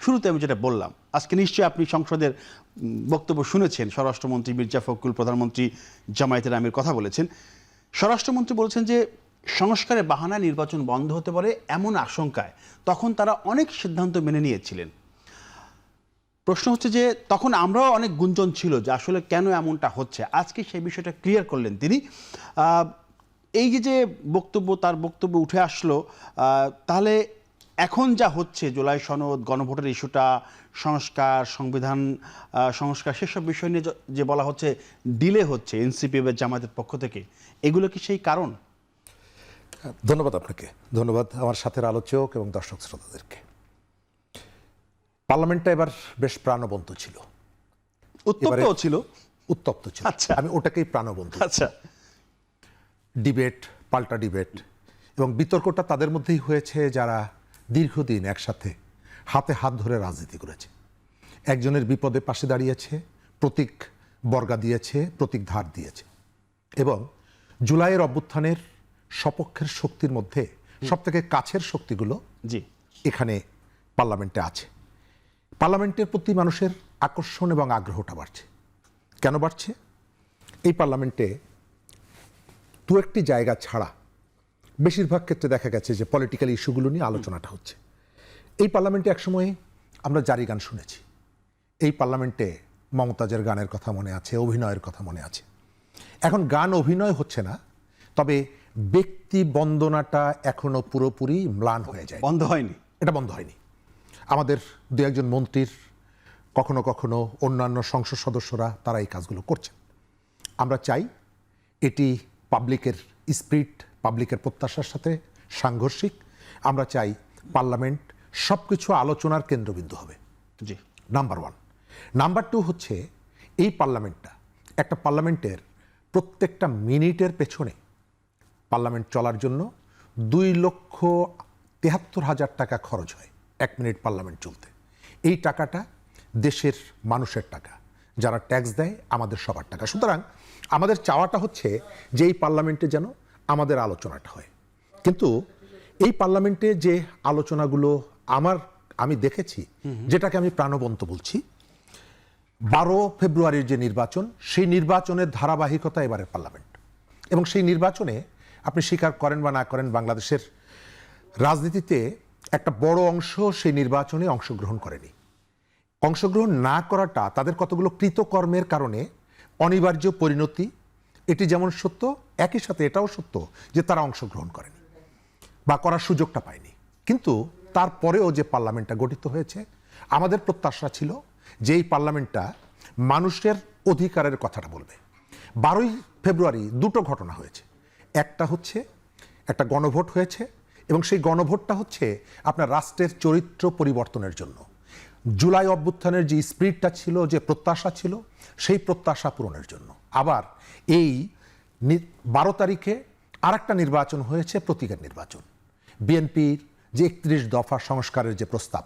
শুরুতে আমি যেটা বললাম, আজকে নিশ্চয়ই আপনি সংসদের বক্তব্য শুনেছেন। স্বরাষ্ট্রমন্ত্রী মির্জা ফখরুল, প্রধানমন্ত্রী জামায়াতের আমির কথা বলেছেন। স্বরাষ্ট্রমন্ত্রী বলেছেন যে সংস্কারের বাহানা নির্বাচন বন্ধ হতে পারে এমন আশঙ্কায় তখন তারা অনেক সিদ্ধান্ত মেনে নিয়েছিলেন। প্রশ্ন হচ্ছে যে তখন আমরাও অনেক গুঞ্জন ছিল যে আসলে কেন এমনটা হচ্ছে। আজকে সেই বিষয়টা ক্লিয়ার করলেন তিনি। এই যে বক্তব্য, তার বক্তব্য উঠে আসলো, তাহলে এখন যা হচ্ছে জুলাই সনদ, গণভোটের ইস্যুটা, সংস্কার, সংবিধান সংস্কার, সেসব বিষয় নিয়ে যে বলা হচ্ছে ডিলে হচ্ছে এনসিপি বা জামায়াতের পক্ষ থেকে, এগুলো কি সেই কারণ? ধন্যবাদ আপনাকে, ধন্যবাদ আমার সাথের আলোচক এবং দর্শক শ্রোতাদেরকে। পার্লামেন্টটা এবার বেশ প্রাণবন্ত ছিল, উত্তপ্ত ছিল। আচ্ছা, আমি ওটাকেই প্রাণবন্ত। আচ্ছা, ডিবেট, পাল্টা ডিবেট এবং বিতর্কটা তাদের মধ্যেই হয়েছে যারা দীর্ঘদিন একসাথে হাতে হাত ধরে রাজনীতি করেছে। একজনের বিপদে পাশে দাঁড়িয়েছে, প্রতীক বর্গা দিয়েছে, প্রতীক ধার দিয়েছে। এবং জুলাইয়ের অভ্যুত্থানের সপক্ষের শক্তির মধ্যে সবথেকে কাছের শক্তিগুলো এখানে পার্লামেন্টে আছে। পার্লামেন্টের প্রতি মানুষের আকর্ষণ এবং আগ্রহটা বাড়ছে। কেন বাড়ছে? এই পার্লামেন্টে দু একটি জায়গা ছাড়া বেশিরভাগ ক্ষেত্রে দেখা গেছে যে পলিটিক্যাল ইস্যুগুলো নিয়ে আলোচনাটা হচ্ছে। এই পার্লামেন্টে একসময় আমরা জারি গান শুনেছি। এই পার্লামেন্টে মমতাজের গানের কথা মনে আছে, অভিনয়ের কথা মনে আছে। এখন গান অভিনয় হচ্ছে না, তবে ব্যক্তি বন্দনাটা এখনো পুরোপুরি ম্লান হয়ে যায়। বন্ধ হয়নি, এটা বন্ধ হয়নি। আমাদের দু একজন মন্ত্রীর, কখনো কখনো অন্যান্য সংসদ সদস্যরা তারা এই কাজগুলো করছেন। আমরা চাই এটি পাবলিকের স্পিরিট, পাবলিকের প্রত্যাশার সাথে সাংঘর্ষিক। আমরা চাই পার্লামেন্ট সব কিছু আলোচনার কেন্দ্রবিন্দু হবে। জি, নাম্বার ওয়ান। নাম্বার টু হচ্ছে এই পার্লামেন্টটা, একটা পার্লামেন্টের প্রত্যেকটা মিনিটের পেছনে পার্লামেন্ট চলার জন্য 2,73,000 টাকা খরচ হয় 1 মিনিট পার্লামেন্ট চলতে। এই টাকাটা দেশের মানুষের টাকা, যারা ট্যাক্স দেয়, আমাদের সবার টাকা। সুতরাং আমাদের চাওয়াটা হচ্ছে যে এই পার্লামেন্টে যেন আমাদের আলোচনাটা হয়। কিন্তু এই পার্লামেন্টে যে আলোচনাগুলো আমি দেখেছি, যেটাকে আমি প্রাণবন্ত বলছি, 12 ফেব্রুয়ারির যে নির্বাচন, সেই নির্বাচনের ধারাবাহিকতা এবারের পার্লামেন্ট। এবং সেই নির্বাচনে আপনি স্বীকার করেন বা না করেন, বাংলাদেশের রাজনীতিতে একটা বড় অংশ সেই নির্বাচনে অংশগ্রহণ করেনি। অংশগ্রহণ না করাটা তাদের কতগুলো কৃতকর্মের কারণে অনিবার্য পরিণতি। এটি যেমন সত্য, একই সাথে এটাও সত্য যে তারা অংশগ্রহণ করেনি বা করার সুযোগটা পায়নি। কিন্তু তারপরেও যে পার্লামেন্টটা গঠিত হয়েছে, আমাদের প্রত্যাশা ছিল যে এই পার্লামেন্টটা মানুষের অধিকারের কথাটা বলবে। 12ই ফেব্রুয়ারি দুটো ঘটনা হয়েছে। একটা হচ্ছে একটা গণভোট হয়েছে, এবং সেই গণভোটটা হচ্ছে আপনার রাষ্ট্রের চরিত্র পরিবর্তনের জন্য। জুলাই অভ্যুত্থানের যে স্পিরিটটা ছিল, যে প্রত্যাশা ছিল, সেই প্রত্যাশা পূরণের জন্য। আবার এই 12 তারিখে আরেকটা নির্বাচন হয়েছে, প্রতীকের নির্বাচন। বিএনপির যে 31 দফা সংস্কারের যে প্রস্তাব,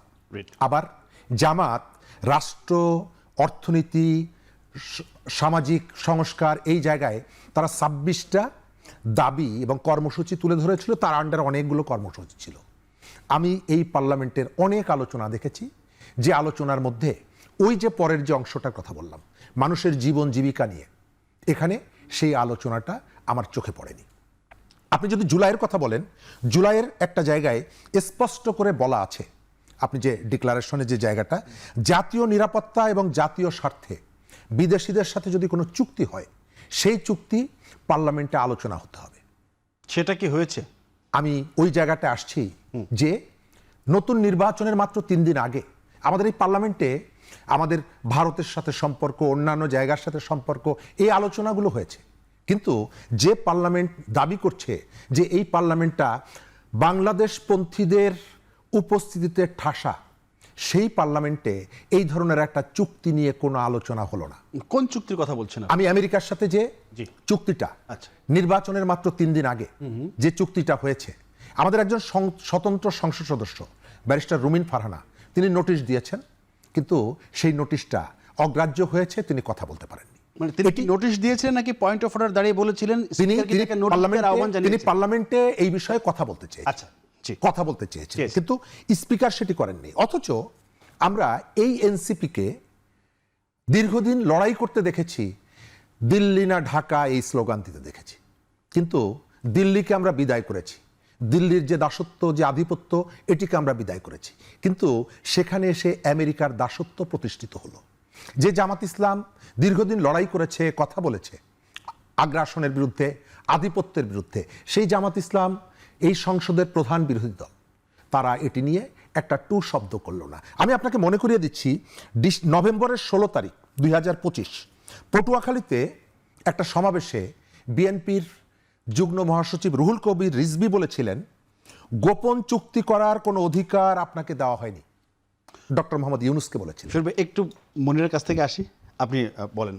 আবার জামাত রাষ্ট্র, অর্থনীতি, সামাজিক সংস্কার, এই জায়গায় তারা 26টা দাবি এবং কর্মসূচি তুলে ধরেছিল। তার আন্ডারে অনেকগুলো কর্মসূচি ছিল। আমি এই পার্লামেন্টের অনেক আলোচনা দেখেছি, যে আলোচনার মধ্যে ওই যে পরের যে অংশটার কথা বললাম, মানুষের জীবন জীবিকা নিয়ে, এখানে সেই আলোচনাটা আমার চোখে পড়েনি। আপনি যদি জুলাইয়ের কথা বলেন, জুলাইয়ের একটা জায়গায় স্পষ্ট করে বলা আছে, আপনি যে ডিক্লারেশনে যে জায়গাটা, জাতীয় নিরাপত্তা এবং জাতীয় স্বার্থে বিদেশিদের সাথে যদি কোনো চুক্তি হয়, সেই চুক্তি পার্লামেন্টে আলোচনা হতে হবে। সেটা কি হয়েছে? আমি ওই জায়গাটা আসছি যে নতুন নির্বাচনের মাত্র 3 দিন আগে আমাদের এই পার্লামেন্টে আমাদের ভারতের সাথে সম্পর্ক, অন্যান্য জায়গার সাথে সম্পর্ক, এই আলোচনাগুলো হয়েছে। কিন্তু যে পার্লামেন্ট দাবি করছে যে এই পার্লামেন্টটা বাংলাদেশপন্থীদের উপস্থিতিতে ঠাসা, সেই পার্লামেন্টে এই ধরনের একটা চুক্তি নিয়ে কোনো আলোচনা হলো না। কোন চুক্তির কথা বলছেন? আমি আমেরিকার সাথে যে চুক্তিটা, নির্বাচনের মাত্র 3 দিন আগে যে চুক্তিটা হয়েছে, আমাদের একজন স্বতন্ত্র সংসদ সদস্য ব্যারিস্টার রুমিন ফারহানা, তিনি নোটিশ দিয়েছেন, কিন্তু সেই নোটিশটা অগ্রাহ্য হয়েছে, তিনি কথা বলতে পারেননি। মানে তিনি নোটিশ দিয়েছিলেন নাকি পয়েন্ট অফ অর্ডার দাঁড়িয়ে বলেছিলেন? তিনি পার্লামেন্টে এই বিষয়ে কথা বলতে চেয়েছেন, কথা বলতে চেয়েছেন, কিন্তু স্পিকার সেটি করেননি। অথচ আমরা এই এনসিপিকে দীর্ঘদিন লড়াই করতে দেখেছি, দিল্লি না ঢাকা এই স্লোগান দিতে দেখেছি, কিন্তু দিল্লিকে আমরা বিদায় করেছি, দিল্লির যে দাসত্ব, যে আধিপত্য, এটিকে আমরা বিদায় করেছি, কিন্তু সেখানে এসে আমেরিকার দাসত্ব প্রতিষ্ঠিত হলো। যে জামাত ইসলাম দীর্ঘদিন লড়াই করেছে, কথা বলেছে আগ্রাসনের বিরুদ্ধে, আধিপত্যের বিরুদ্ধে, সেই জামাত ইসলাম এই সংসদের প্রধান বিরোধী দল, তারা এটি নিয়ে একটা টু শব্দ করলো না। আমি আপনাকে মনে করিয়ে দিচ্ছি, নভেম্বরের 16 তারিখ 2025 পটুয়াখালীতে একটা সমাবেশে বিএনপির যুগ্ম মহাসচিব রুহুল কবির রিজভী বলেছিলেন, গোপন চুক্তি করার কোনো অধিকার আপনাকে দেওয়া হয়নি। ডক্টর মোহাম্মদ ইউনূসকে বলেছিলেন। একটু মনিরের কাছ থেকে আসি, আপনি বলেন।